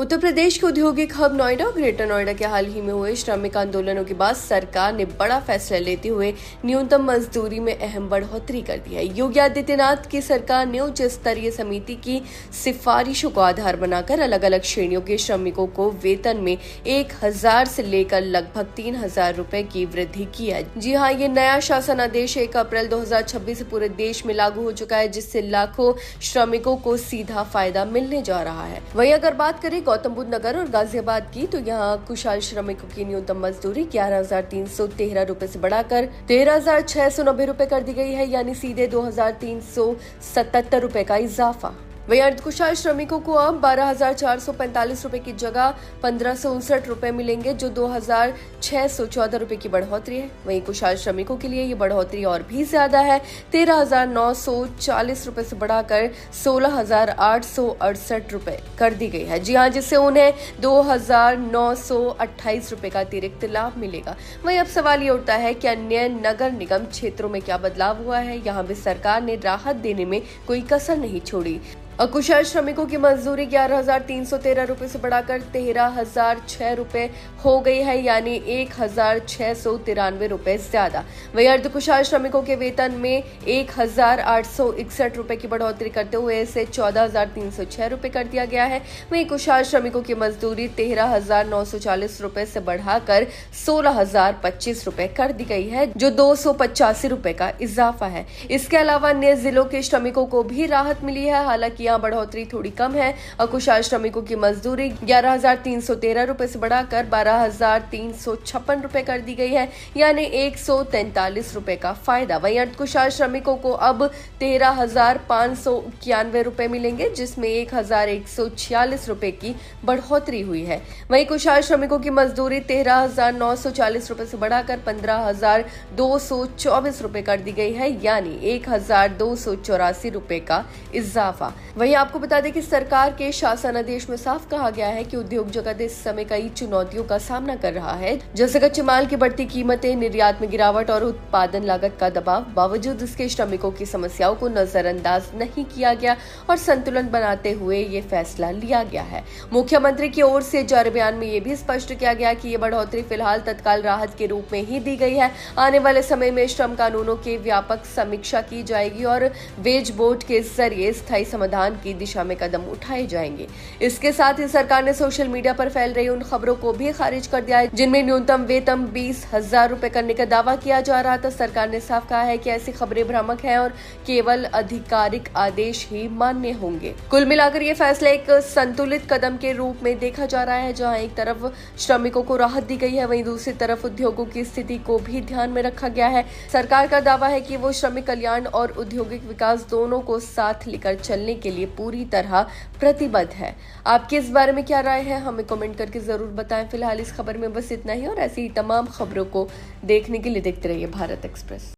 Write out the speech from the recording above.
उत्तर प्रदेश के औद्योगिक हब नोएडा और ग्रेटर नोएडा के हाल ही में हुए श्रमिक आंदोलनों के बाद सरकार ने बड़ा फैसला लेते हुए न्यूनतम मजदूरी में अहम बढ़ोतरी कर दी है। योगी आदित्यनाथ की सरकार ने उच्च स्तरीय समिति की सिफारिशों को आधार बनाकर अलग अलग श्रेणियों के श्रमिकों को वेतन में 1,000 से लेकर लगभग 3,000 रुपए की वृद्धि की है। जी हाँ, ये नया शासन आदेश 1 अप्रैल 2026 से पूरे देश में लागू हो चुका है, जिससे लाखों श्रमिकों को सीधा फायदा मिलने जा रहा है। वहीं अगर बात करें गौतम बुद्ध नगर और गाजियाबाद की, तो यहाँ कुशल श्रमिकों की न्यूनतम मजदूरी 11,313 रुपए से बढ़ाकर 13,690 रुपए कर दी गई है, यानी सीधे 2,377 रुपए का इजाफा। वहीं अर्धकुशल श्रमिकों को अब 12,445 रुपए की जगह 1,559 रुपए मिलेंगे, जो 2,614 रुपए की बढ़ोतरी है। वहीं कुशल श्रमिकों के लिए ये बढ़ोतरी और भी ज्यादा है, 13,940 रुपए से बढ़ाकर 16,868 रुपए कर दी गई है। जी हाँ, जिससे उन्हें 2,928 रुपए का अतिरिक्त लाभ मिलेगा। वहीं अब सवाल ये उठता है कि अन्य नगर निगम क्षेत्रों में क्या बदलाव हुआ है। यहाँ भी सरकार ने राहत देने में कोई कसर नहीं छोड़ी। अकुशल श्रमिकों की मजदूरी 11,313 रुपए से बढ़ाकर 13,006 रुपए हो गई है, यानी 1,693 रुपए ज्यादा। वहीं अर्धकुशल श्रमिकों के वेतन में 1,861 रुपए की बढ़ोतरी करते हुए इसे 14,306 रुपए कर दिया गया है। वहीं कुशल श्रमिकों की मजदूरी 13,940 रुपए से बढ़ाकर 16,025 रुपए कर दी गई है, जो 285 रुपए का इजाफा है। इसके अलावा अन्य जिलों के श्रमिकों को भी राहत मिली है। हालांकि यहाँ बढ़ोतरी थोड़ी कम है। अकुशल श्रमिकों की मजदूरी 11,313 रुपए से बढ़ाकर 12,356 रुपए कर दी गई है, यानी 143 रुपए का फायदा। वहीं अर्धकुशल श्रमिकों को अब 13,591 रुपए मिलेंगे, जिसमें 1,146 रुपए की बढ़ोतरी हुई है। वहीं कुशल श्रमिकों की मजदूरी 13,940 रुपए से बढ़ाकर 15,224 रुपए कर दी गई है, यानी 1,284 रुपए का इजाफा। वहीं आपको बता दें कि सरकार के शासन आदेश में साफ कहा गया है कि उद्योग जगत इस समय कई चुनौतियों का सामना कर रहा है, जैसे कच्चे माल की बढ़ती कीमतें, निर्यात में गिरावट और उत्पादन लागत का दबाव। बावजूद इसके श्रमिकों की समस्याओं को नजरअंदाज नहीं किया गया और संतुलन बनाते हुए ये फैसला लिया गया है। मुख्यमंत्री की ओर से जारी बयान में ये भी स्पष्ट किया गया कि ये बढ़ोतरी फिलहाल तत्काल राहत के रूप में ही दी गई है। आने वाले समय में श्रम कानूनों की व्यापक समीक्षा की जाएगी और वेज बोर्ड के जरिए स्थायी समाधान की दिशा में कदम उठाए जाएंगे। इसके साथ ही सरकार ने सोशल मीडिया पर फैल रही उन खबरों को भी खारिज कर दिया है जिनमें न्यूनतम वेतन 20,000 रुपए करने का दावा किया जा रहा था। सरकार ने साफ कहा है कि ऐसी खबरें भ्रामक हैं और केवल आधिकारिक आदेश ही मान्य होंगे। कुल मिलाकर ये फैसला एक संतुलित कदम के रूप में देखा जा रहा है, जहां एक तरफ श्रमिकों को राहत दी गई है, वहीं दूसरी तरफ उद्योगों की स्थिति को भी ध्यान में रखा गया है। सरकार का दावा है कि वो श्रमिक कल्याण और औद्योगिक विकास दोनों को साथ लेकर चलने के लिए पूरी तरह प्रतिबद्ध है। आपकी इस बारे में क्या राय है, हमें कमेंट करके जरूर बताएं। फिलहाल इस खबर में बस इतना ही और ऐसी ही तमाम खबरों को देखने के लिए देखते रहिए भारत एक्सप्रेस।